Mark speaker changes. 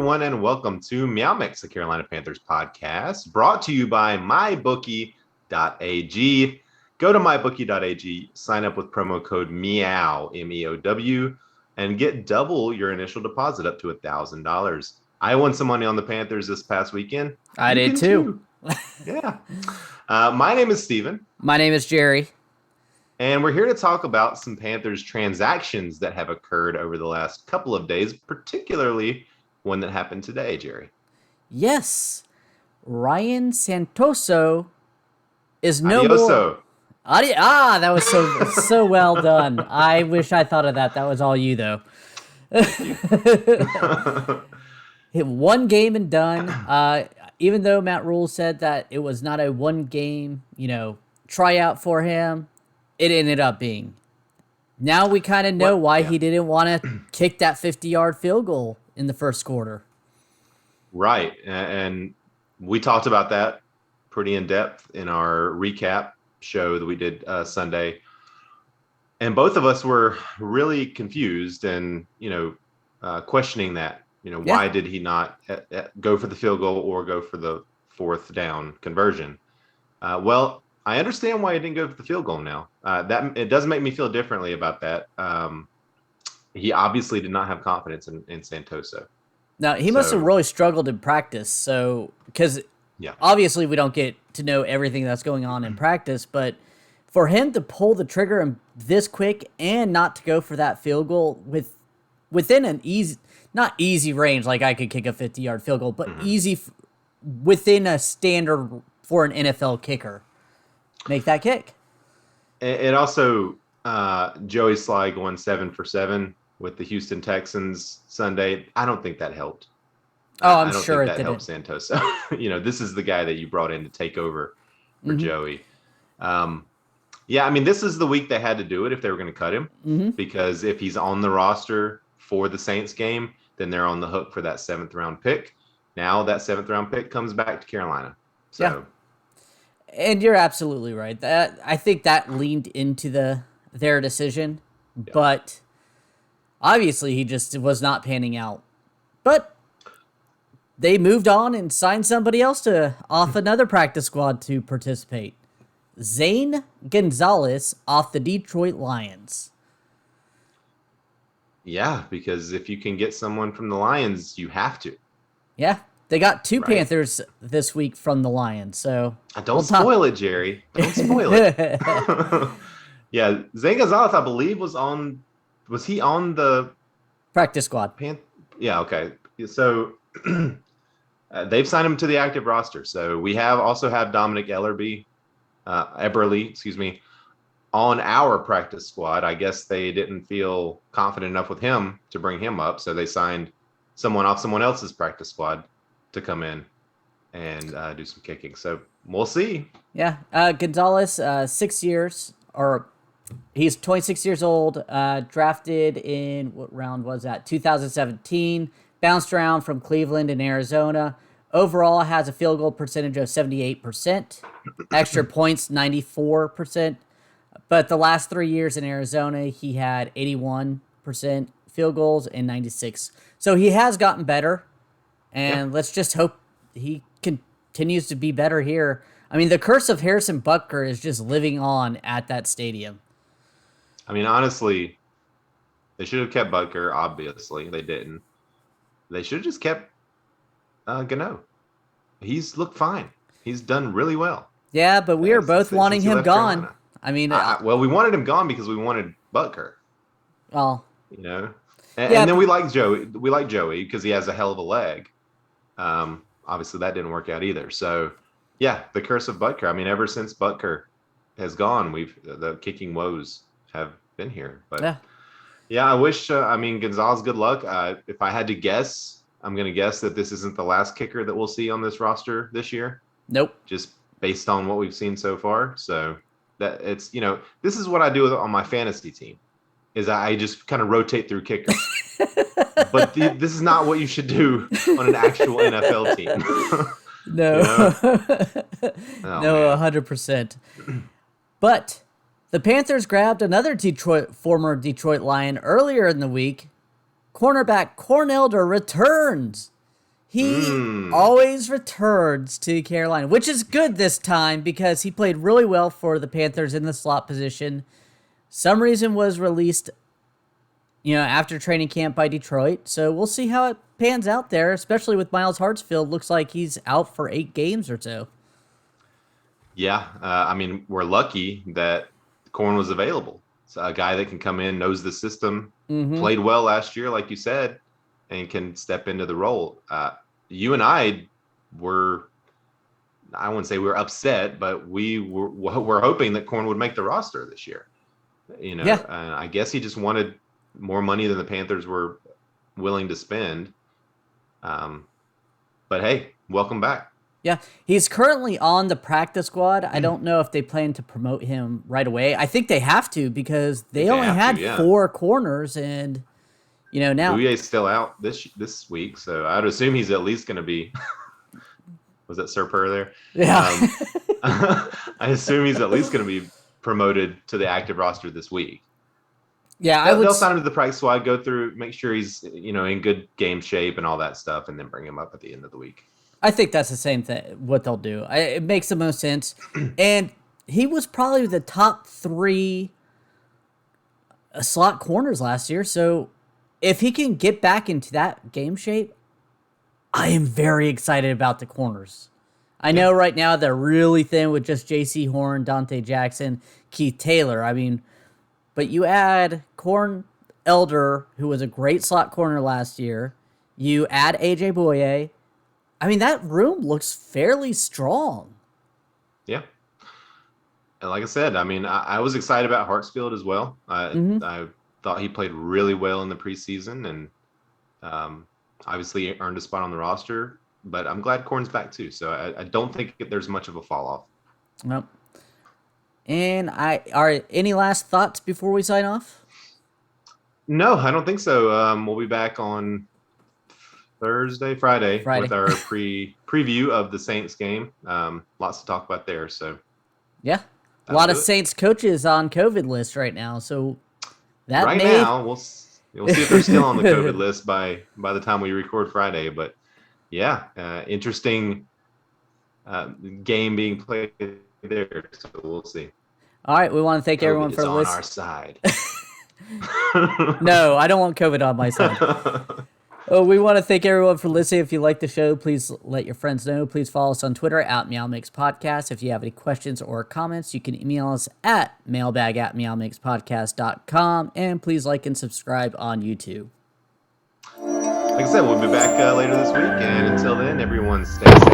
Speaker 1: everyone, and welcome to MeowMix, the Carolina Panthers podcast, brought to you by MyBookie.ag. Go to MyBookie.ag, sign up with promo code MEOW, MEOW, and get double your initial deposit up to $1,000. I won some money on the Panthers this past weekend.
Speaker 2: I did too.
Speaker 1: Yeah. My name is Steven.
Speaker 2: My name is Jerry.
Speaker 1: And we're here to talk about some Panthers transactions that have occurred over the last couple of days, particularly one that happened today, Jerry.
Speaker 2: Yes. Ryan Santoso is no
Speaker 1: Adioso.
Speaker 2: more. That was so well done. I wish I thought of that. That was all you, though. Hit one game and done. Even though Matt Rule said that it was not a one game, tryout for him, it ended up being. Now we kind of know why he didn't want to kick that 50-yard field goal in the first quarter.
Speaker 1: Right. And we talked about that pretty in depth in our recap show that we did Sunday. And both of us were really confused and, questioning that. Why did he not go for the field goal or go for the fourth down conversion? Well, I understand why he didn't go for the field goal now. That it does make me feel differently about that. He obviously did not have confidence in Santoso.
Speaker 2: Now, he must have really struggled in practice. So, because obviously we don't get to know everything that's going on in practice, but for him to pull the trigger this quick and not to go for that field goal within an not easy range, like I could kick a 50-yard field goal, but easy within a standard for an NFL kicker. Make that kick.
Speaker 1: It also, Joey Sly going 7 for 7 with the Houston Texans Sunday. I don't think that helped.
Speaker 2: I'm sure it didn't.
Speaker 1: Helped Santoso. This is the guy that you brought in to take over for Joey. This is the week they had to do it if they were going to cut him, because if he's on the roster for the Saints game, then they're on the hook for that 7th round pick. Now that 7th round pick comes back to Carolina. So.
Speaker 2: Yeah. And you're absolutely right. I think that leaned into their decision, but obviously he just was not panning out. But they moved on and signed somebody else off another practice squad to participate. Zane Gonzalez off the Detroit Lions.
Speaker 1: Yeah, because if you can get someone from the Lions, you have to.
Speaker 2: Yeah. They got two Panthers this week from the Lions, so...
Speaker 1: Don't spoil it, Jerry. Don't spoil it. Yeah, Zane Gonzalez, I believe, was he on the...
Speaker 2: practice squad.
Speaker 1: Yeah, okay. So, they've signed him to the active roster. So, we also have Dominic Eberle, on our practice squad. I guess they didn't feel confident enough with him to bring him up, so they signed someone off someone else's practice squad to come in and do some kicking. So we'll see.
Speaker 2: Yeah. Gonzalez, 6 years, or he's 26 years old, drafted in, what round was that? 2017, bounced around from Cleveland and Arizona. Overall has a field goal percentage of 78%, extra points 94%. But the last 3 years in Arizona, he had 81% field goals and 96. So he has gotten better. And let's just hope he continues to be better here. I mean, the curse of Harrison Butker is just living on at that stadium.
Speaker 1: I mean, honestly, they should have kept Butker. Obviously, they didn't. They should have just kept Gano. He's looked fine. He's done really well.
Speaker 2: Yeah, but we are both wanting him gone. Carolina. I mean,
Speaker 1: we wanted him gone because we wanted Butker.
Speaker 2: Well,
Speaker 1: and then we like Joey. We like Joey because he has a hell of a leg. Obviously that didn't work out either. So the curse of Butker. I mean, ever since Butker has gone, the kicking woes have been here. But I wish, Gonzalez, good luck. If I had to guess, I'm going to guess that this isn't the last kicker that we'll see on this roster this year.
Speaker 2: Nope.
Speaker 1: Just based on what we've seen so far. So that it's, this is what I do on my fantasy team, is I just kind of rotate through kickers. But this is not what you should do on an actual NFL team.
Speaker 2: No. No, 100%. But the Panthers grabbed another former Detroit Lion earlier in the week. Cornerback Cornelder returns He
Speaker 1: Mm.
Speaker 2: always returns to Carolina, which is good this time because he played really well for the Panthers in the slot position. Some reason was released, after training camp by Detroit. So we'll see how it pans out there, especially with Miles Hartsfield. Looks like he's out for 8 games or so.
Speaker 1: Yeah, I mean, we're lucky that Corn was available. It's a guy that can come in, knows the system, played well last year, like you said, and can step into the role. You and I were, I wouldn't say we were upset, but we're hoping that Corn would make the roster this year.
Speaker 2: Yeah.
Speaker 1: I guess he just wanted more money than the Panthers were willing to spend. But hey, welcome back.
Speaker 2: Yeah, he's currently on the practice squad. I don't know if they plan to promote him right away. I think they have to because they only had 4 corners, and now
Speaker 1: Bouyer's still out this week, so I'd assume he's at least going to be. Was that Sir Purr there?
Speaker 2: Yeah.
Speaker 1: I assume he's at least going to be promoted to the active roster this week.
Speaker 2: Yeah,
Speaker 1: they'll sign him to the practice squad, go through, make sure he's in good game shape and all that stuff, and then bring him up at the end of the week.
Speaker 2: I think that's the same thing, what they'll do. It makes the most sense. And he was probably the top 3 slot corners last year. So if he can get back into that game shape, I am very excited about the corners. I know right now they're really thin with just J.C. Horn, Dante Jackson, Keith Taylor. I mean, but you add Corn Elder, who was a great slot corner last year. You add A.J. Boye. I mean, that room looks fairly strong.
Speaker 1: Yeah. And like I said, I mean, I was excited about Hartsfield as well. I thought he played really well in the preseason and obviously earned a spot on the roster. But I'm glad Corn's back too. So I don't think there's much of a fall off.
Speaker 2: Nope. And any last thoughts before we sign off?
Speaker 1: No, I don't think so. We'll be back on Friday with our preview of the Saints game. Lots to talk about there. So
Speaker 2: yeah, a lot of Saints coaches on COVID list right now. So that
Speaker 1: now we'll see if they're still on the COVID list by the time we record Friday. But yeah, interesting game being played there. So we'll see.
Speaker 2: All right, we want to thank everyone for listening.
Speaker 1: On our side.
Speaker 2: No, I don't want COVID on my side. We want to thank everyone for listening. If you like the show, please let your friends know. Please follow us on Twitter at MeowMix Podcast. If you have any questions or comments, you can email us at mailbag@meowmixpodcast.com. And please like and subscribe on YouTube.
Speaker 1: Like I said, we'll be back later this week. And until then, everyone stay safe.